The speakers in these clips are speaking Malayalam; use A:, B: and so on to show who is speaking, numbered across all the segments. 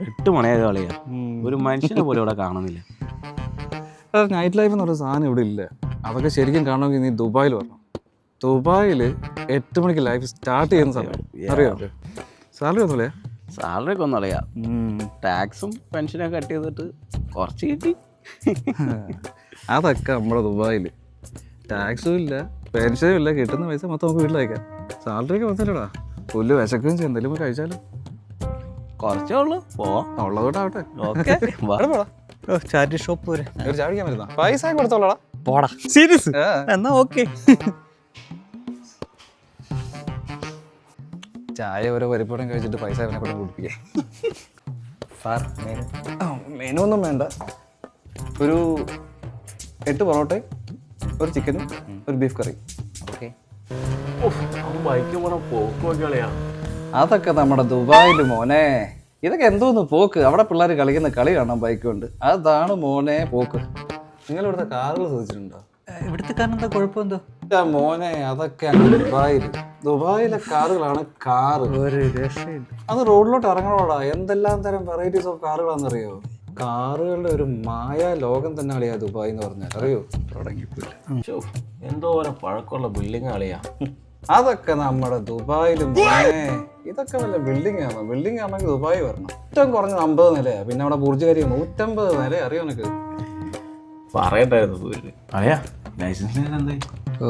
A: 8 മണിയായ കളിയാ. ഒരു മനുഷ്യനെ പോലും ഇവിടെ കാണുന്നില്ല.
B: നൈറ്റ് ലൈഫ് എന്ന് പറഞ്ഞ സാധനം ഇവിടെ ഇല്ല. അതൊക്കെ ശരിക്കും കാണണമെങ്കിൽ നീ ദുബായിൽ വരണം. ദുബായിൽ 8 മണിക്ക് ലൈഫ് സ്റ്റാർട്ട് ചെയ്യുന്ന സമയം അറിയാമല്ലോ. സാലറി ഒന്നുമില്ലേ?
A: സാലറി ഒക്കെ ഒന്നും അറിയാം. ടാക്സും പെൻഷനൊക്കെ കട്ട് ചെയ്തിട്ട് കുറച്ച് കിട്ടി.
B: അതൊക്കെ നമ്മുടെ ദുബായിൽ ടാക്സും ഇല്ല, പെൻഷനും ഇല്ല, കിട്ടുന്ന പൈസ മൊത്തം നമുക്ക് വീട്ടിലയക്കാം. സാലറി ഒക്കെ വന്നില്ലടാ. പുല്ല് വിശക്കുകയും ചെയ്യും. എന്തെങ്കിലും കഴിച്ചാലോ?
A: കുറച്ചേ ഉള്ളൂ, പോവാം.
B: ഉള്ളതോട്ടാവട്ടെ.
A: ഓക്കെ
B: പോടാ.
C: ചാറ്റ് ഷോപ്പ് വരെ
B: ഒരു ചായ കുടിക്കാൻ വരുന്ന പൈസ കൊടുത്തോളാടാ.
C: പോടാ. സീരിയസ്? എന്നാ ഓക്കെ.
B: ചായ ഓരോ പരിപ്പൂടം കഴിച്ചിട്ട് പൈസ അവനെ കൂടെ കുടിപ്പിക്കാം.
C: സാർ
B: മെനു ഒന്നും വേണ്ട. ഒരു 8 പൊറോട്ടയും ഒരു ചിക്കനും ഒരു ബീഫ് കറി.
C: ഓക്കെ.
A: ബൈക്ക് പോണ പോക്ക് കളിയാ.
B: അതൊക്കെ നമ്മുടെ ദുബായിൽ മോനെ. ഇതൊക്കെ എന്തോന്ന് പോക്ക്. അവിടെ പിള്ളേർ കളിക്കുന്ന കളി കാണാൻ ബൈക്ക് കൊണ്ട്. അതാണ് മോനെ പോക്ക്. നിങ്ങൾ ഇവിടുത്തെ കാറുകൾ ശ്രദ്ധിച്ചിട്ടുണ്ടോ?
C: ഇവിടുത്തെ കാരണം എന്താ കുഴപ്പമെന്തോ?
B: മോനെ അതൊക്കെ ദുബായിലെ കാറുകളാണ് കാറ്.
C: ഒരു രക്ഷയില്ല.
B: അത് റോഡിലോട്ട് ഇറങ്ങണോടാ. എന്തെല്ലാം തരം വെറൈറ്റീസ് ഓഫ് കാറുകളാണെന്നറിയോ? കാറുകളുടെ ഒരു മായ ലോകം തന്നെ കളിയാ ദുബായ് എന്ന് പറഞ്ഞാൽ. അറിയോ? തുടങ്ങിപ്പോയില്ല.
A: എന്തോരം പഴക്കമുള്ള ബിൽഡിംഗ് കളിയാ.
B: അതൊക്കെ നമ്മുടെ ദുബായിലും മോനെ. ഇതൊക്കെ വല്ല ബിൽഡിംഗ് ആണോ? ബിൽഡിംഗ് ആണെങ്കിൽ ദുബായ് വരണം. ഏറ്റവും കുറഞ്ഞത് 50 നിലയാ. പിന്നെ അവിടെ ബുർജ് ഖലീഫ 150 നില. അറിയോ നിനക്ക്?
A: പറയണ്ടായിരുന്നു അറിയാ. ലൈസൻസ് എന്തായി?
C: ഓ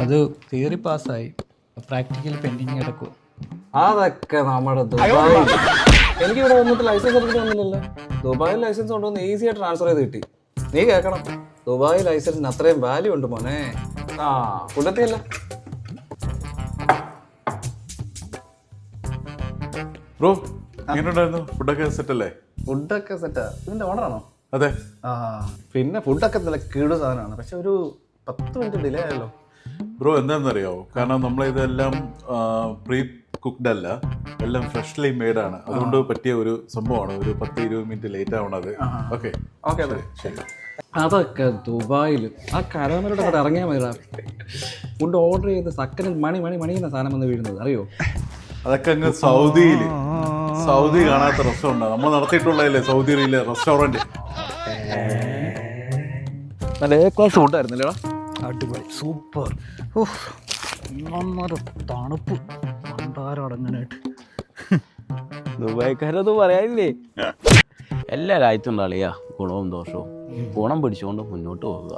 C: അത് തിയറി പാസ്സായി, പ്രാക്ടിക്കൽ പെൻഡിങ് കിടക്കും.
B: അതൊക്കെ നമ്മുടെ ദുബായ്. എനിക്ക് ഇവിടെ വന്നിട്ട് ലൈസൻസ് എടുത്തിട്ട് വന്നില്ലല്ലോ. ദുബായിൽ ലൈസൻസ് കൊണ്ടുവന്ന് ഈസി ആയിട്ട് ട്രാൻസ്ഫർ ചെയ്ത് കിട്ടി. നീ കേൾക്കണം, ദുബായ് ലൈസൻസിന് അത്രയും വാല്യൂ ഉണ്ട് മോനെ. ആ ഫുഡെത്തിയല്ല.
D: ബ്രോ എങ്ങനെയുണ്ടായിരുന്നു? ഫുഡൊക്കെ സെറ്റല്ലേ?
B: ഫുഡൊക്കെ സെറ്റാ. ഇതിന്റെ ഓർഡറാണോ?
D: അതെ.
B: ആ പിന്നെ ഫുഡൊക്കെ നല്ല കീടു സാധനമാണ്. പക്ഷെ ഒരു 10 മിനിറ്റ് ഡിലേ ആയല്ലോ.
D: ബ്രോ എന്താണെന്നറിയാവോ? കാരണം നമ്മളിതെല്ലാം പ്രീ കുക്ക്ഡ് അല്ല, എല്ലാം ഫ്രഷ്ലി മെയ്ഡ് ആണ്. അതുകൊണ്ട് പറ്റിയ ഒരു സംഭവമാണ്. ഒരു 10-20 മിനിറ്റ് ലേറ്റ് ആവണത്. ഓക്കെ
B: ഓക്കെ അതെ ശരി. അതൊക്കെ ദുബായിൽ ആ കരാമരുടെ അവിടെ ഇറങ്ങിയാൽ മതിടാ. ഫുഡ് ഓർഡർ ചെയ്ത് സെക്കൻഡിൽ മണി എന്ന സാധനം വന്ന് വീഴുന്നത് അറിയോ?
D: അതൊക്കെ അങ്ങ് സൗദി കാണാത്ത റെസ്റ്റോറൻറ്റാണ് നമ്മൾ നടത്തിയിട്ടുള്ളതല്ലേ സൗദിയിലെ റെസ്റ്റോറൻറ്റ്.
B: നല്ല എ ക്ലാസ് ഫുഡായിരുന്നല്ലേടാ.
C: അടിപൊളി, സൂപ്പർ. ഒന്നൊരു തണുപ്പ് കണ്ടാരടങ്ങാനായിട്ട്.
A: ദുബായ്ക്കാരൊന്നും പറയാനില്ലേ. എല്ലാ രാജ്യത്തും കളിയാ ഗുണവും ദോഷവും. ഗുണം പിടിച്ചുകൊണ്ട് മുന്നോട്ട് പോകുക.